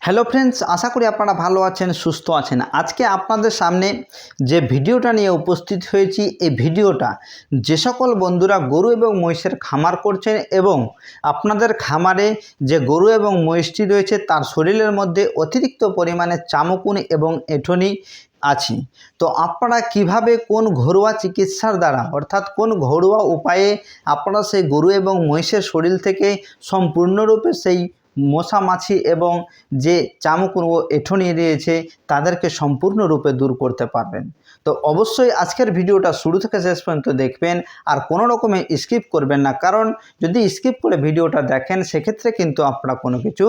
Hello friends, আশা করি আপনারা ভালো আছেন, সুস্থ আছেন। আজকে আপনাদের সামনে যে ভিডিওটা নিয়ে উপস্থিত হয়েছি, এই ভিডিওটা যে সকল বন্ধুরা গরু এবং মহিষের খামার করছেন এবং আপনাদের খামারে যে গরু এবং মহিষটি রয়েছে তার শরীরের মধ্যে অতিরিক্ত পরিমাণে চামকুন এবং এঁঠোনি আছে, তো আপনারা কিভাবে কোন ঘরোয়া চিকিৎসার দ্বারা অর্থাৎ কোন ঘরোয়া উপায়ে আপনারা সেই গরু এবং মহিষের শরীর থেকে সম্পূর্ণরূপে সেই মশা মাছি এবং যে চামকুন ও এঁঠোনি রয়েছে তাদেরকে সম্পূর্ণরূপে দূর করতে পারবেন। তো অবশ্যই আজকের ভিডিওটা শুরু থেকে শেষ পর্যন্ত দেখবেন আর কোনো রকমে স্কিপ করবেন না, কারণ যদি স্কিপ করে ভিডিওটা দেখেন সেক্ষেত্রে কিন্তু আপনারা কোনো কিছু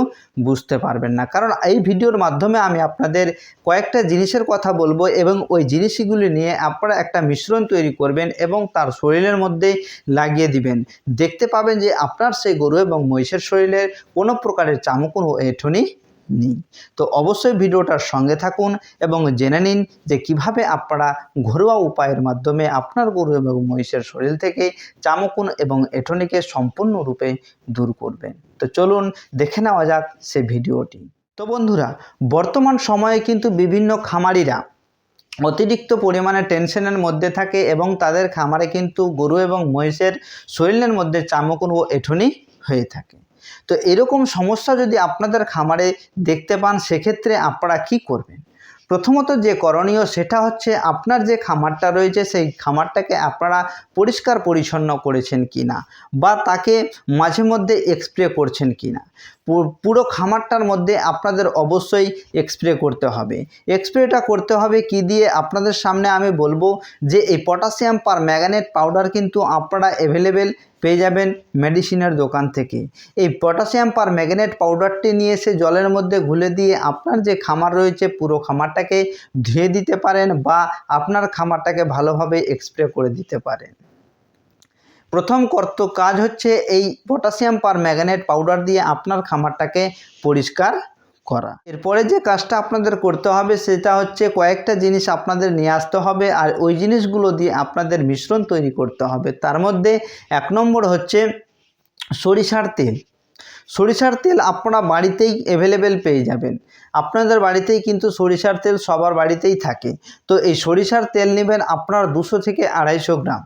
বুঝতে পারবেন না। কারণ এই ভিডিওর মাধ্যমে আমি আপনাদের কয়েকটা জিনিসের কথা বলবো এবং ওই জিনিসগুলি নিয়ে আপনারা একটা মিশ্রণ তৈরি করবেন এবং তার শরীরের মধ্যে লাগিয়ে দিবেন। দেখতে পাবেন যে আপনার সেই গরু এবং মহিষের শরীরের কোনো প্রকারের চামকুন ও এঁঠোনি নেই। তো অবশ্যই ভিডিওটার সঙ্গে থাকুন এবং জেনে নিন যে কিভাবে আপনারা ঘরোয়া উপায়ের মাধ্যমে আপনার গরু এবং মহিষের শরীর থেকে চামকুন এবং এঁঠোনিকে সম্পূর্ণরূপে দূর করবেন। তো চলুন দেখে নেওয়া যাক সে ভিডিওটি। তো বন্ধুরা, বর্তমান সময়ে কিন্তু বিভিন্ন খামারিরা অতিরিক্ত পরিমাণে টেনশনের মধ্যে থাকে এবং তাদের খামারে কিন্তু গরু এবং মহিষের শরীরের মধ্যে চামকুন ও এঁঠোনি হয়ে থাকে। তো এরকম সমস্যা যদি আপনাদের খামারে দেখতে পান সেক্ষেত্রে আপনারা কি করবেন? প্রথমত যে করণীয় সেটা হচ্ছে আপনার যে খামারটা রয়েছে সেই খামারটাকে আপনারা পরিষ্কার পরিচ্ছন্ন করেছেন কিনা বা তাকে মাঝে মধ্যে স্প্রে করছেন কিনা। পুরো খামারটার মধ্যে আপনাদের অবশ্যই স্প্রে করতে হবে। স্প্রেটা করতে হবে কি দিয়ে আপনাদের সামনে আমি বলবো যে এই পটাশিয়াম পার ম্যাঙ্গানেট পাউডার কিন্তু আপনারা অ্যাভেলেবেল পেয়ে যাবেন মেডিসিনের দোকান থেকে। এই পটাশিয়াম পার ম্যাঙ্গানেট পাউডারটি নিয়ে এসে জলের মধ্যে ঘুলে দিয়ে আপনার যে খামার রয়েছে পুরো খামারটাকে ধুয়ে দিতে পারেন বা আপনার খামারটাকে ভালোভাবে স্প্রে করে দিতে পারেন। প্রথম কাজ হচ্ছে এই পটাশিয়াম পার ম্যাঙ্গানেট পাউডার দিয়ে আপনার খামারটাকে পরিষ্কার করা। এরপরে যে কাজটা আপনাদের করতে হবে সেটা হচ্ছে কয়েকটা জিনিস আপনাদের নিয়ে আসতে হবে আর ওই জিনিসগুলো দিয়ে আপনাদের মিশ্রণ তৈরি করতে হবে। তার মধ্যে 1 নম্বর হচ্ছে সরিষার তেল। সরিষার তেল আপনারা বাড়িতেই অ্যাভেলেবেল পেয়ে যাবেন। আপনাদের বাড়িতেই কিন্তু সরিষার তেল সবার বাড়িতেই থাকে। তো এই সরিষার তেল নেবেন আপনার 200 থেকে 250 গ্রাম।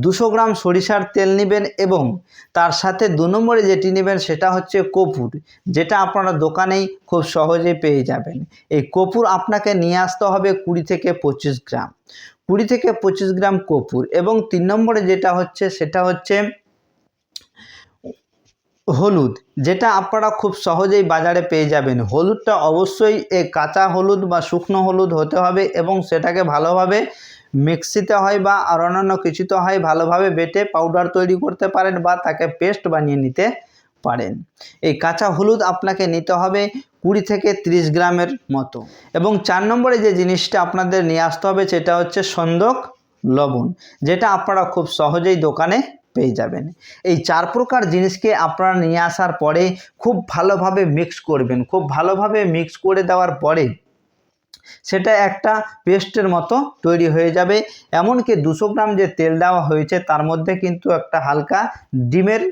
200 গ্রাম সরিষার তেল নেবেন এবং তার সাথে 2 নম্বরে যেটি নেবেন সেটা হচ্ছে কর্পূর, যেটা আপনারা দোকানেই খুব সহজে পেয়ে যাবেন। এই কর্পূর আপনাকে নিয়ে আসতে হবে 20 থেকে 25 গ্রাম। 20 থেকে 25 গ্রাম কর্পূর এবং 3 নম্বরে যেটা হচ্ছে সেটা হচ্ছে হলুদ, যেটা আপনারা খুব সহজেই বাজারে পেয়ে যাবেন। হলুদটা অবশ্যই কাঁচা হলুদ বা শুকনো হলুদ হতে হবে এবং সেটাকে ভালোভাবে মিক্সিতে হয় বা আর অন্যান্য কিছুতে হয় ভালোভাবে বেটে পাউডার তৈরি করতে পারেন বা তাকে পেস্ট বানিয়ে নিতে পারেন। এই কাঁচা হলুদ আপনাকে নিতে হবে 20 থেকে 30 গ্রামের মতো। এবং 4 নম্বরে যে জিনিসটা আপনাদের নিয়ে আসতে হবে সেটা হচ্ছে সন্দক লবণ, যেটা আপনারা খুব সহজেই দোকানে পেয়ে যাবেন। এই 4 প্রকার জিনিসকে আপনারা নিয়ে আসার পরে খুব ভালোভাবে মিক্স করবেন। খুব ভালোভাবে মিক্স করে দেওয়ার পরে সেটা একটা পেস্টের মতো তৈরি হয়ে যাবে। এমনকি 200 গ্রাম যে তেল দেওয়া হয়েছে তার মধ্যে কিন্তু একটা হালকা ডিমের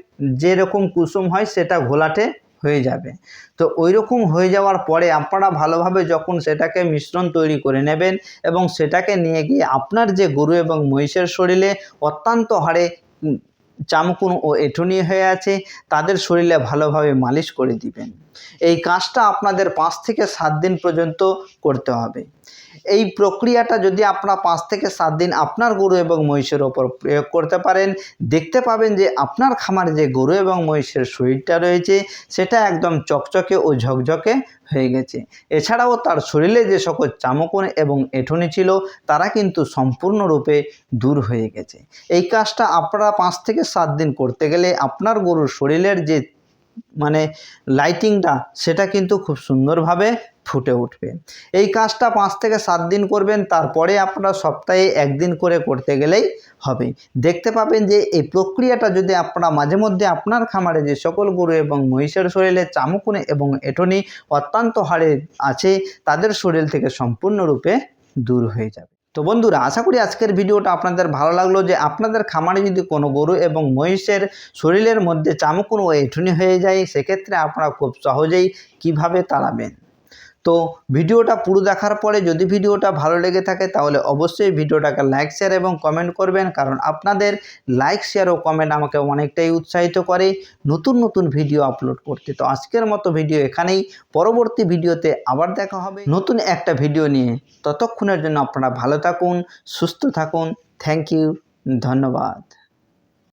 যেরকম কুসুম হয় সেটা ঘোলাটে হয়ে যাবে। তো ওই রকম হয়ে যাওয়ার পরে আপনারা ভালোভাবে যখন সেটাকে মিশ্রণ তৈরি করে নেবেন এবং সেটাকে নিয়ে গিয়ে আপনার যে গরু এবং মহিষের শরীরে অত্যন্ত হারে চামকুন ও এঁঠোনি হয়ে আছে তাদের শরীরে ভালোভাবে মালিশ করে দিবেন। এই কাজটা আপনাদের 5 থেকে 7 দিন পর্যন্ত করতে হবে। এই প্রক্রিয়াটা যদি আপনারা 5 থেকে 7 দিন আপনার গরু এবং মহিষের ওপর প্রয়োগ করতে পারেন, দেখতে পাবেন যে আপনার খামারে যে গরু এবং মহিষের শরীরটা রয়েছে সেটা একদম চকচকে ও ঝকঝকে হয়ে গেছে। এছাড়াও তার শরীরে যে সকল চামকুন এবং এঁঠোনি ছিল তারা কিন্তু সম্পূর্ণরূপে দূর হয়ে গেছে। এই কাজটা আপনারা 5 থেকে 7 দিন করতে গেলে আপনার গরুর শরীরের যে লাইটিংটা সেটা কিন্তু খুব সুন্দরভাবে ফুটে উঠবে। এই কাজটা 5 থেকে 7 দিন করবেন, তারপরে আপনারা সপ্তাহে 1 দিন করে করতে গেলেই হবে। দেখতে পাবেন যে এই প্রক্রিয়াটা যদি আপনারা মাঝে মধ্যে আপনার খামারে যে সকল গরু এবং মহিষের শরীরে চামকুন এবং এঁঠোনি অত্যন্ত হারে আছে তাদের শরীর থেকে সম্পূর্ণরূপে দূর হয়ে যাবে। তো বন্ধুরা, আশা করি আজকের ভিডিওটা আপনাদের ভালো লাগলো। যে আপনাদের খামারে যদি কোনো গরু এবং মহিষের শরীরের মধ্যে চামকুন ও এঁঠুনি হয়ে যায়, সেক্ষেত্রে আপনারা খুব সহজেই কিভাবে তাড়াবেন। তো ভিডিওটা পুরো দেখার পরে যদি ভিডিওটা ভালো লেগে থাকে তাহলে অবশ্যই ভিডিওটাকে লাইক, শেয়ার এবং কমেন্ট করবেন, কারণ আপনাদের লাইক, শেয়ার ও কমেন্ট আমাকে অনেকটাই উৎসাহিত করে নতুন নতুন ভিডিও আপলোড করতে। তো আজকের মতো ভিডিও এখানেই, পরবর্তী ভিডিওতে আবার দেখা হবে নতুন একটা ভিডিও নিয়ে। ততক্ষণের জন্য আপনারা ভালো থাকুন, সুস্থ থাকুন। থ্যাংক ইউ, ধন্যবাদ।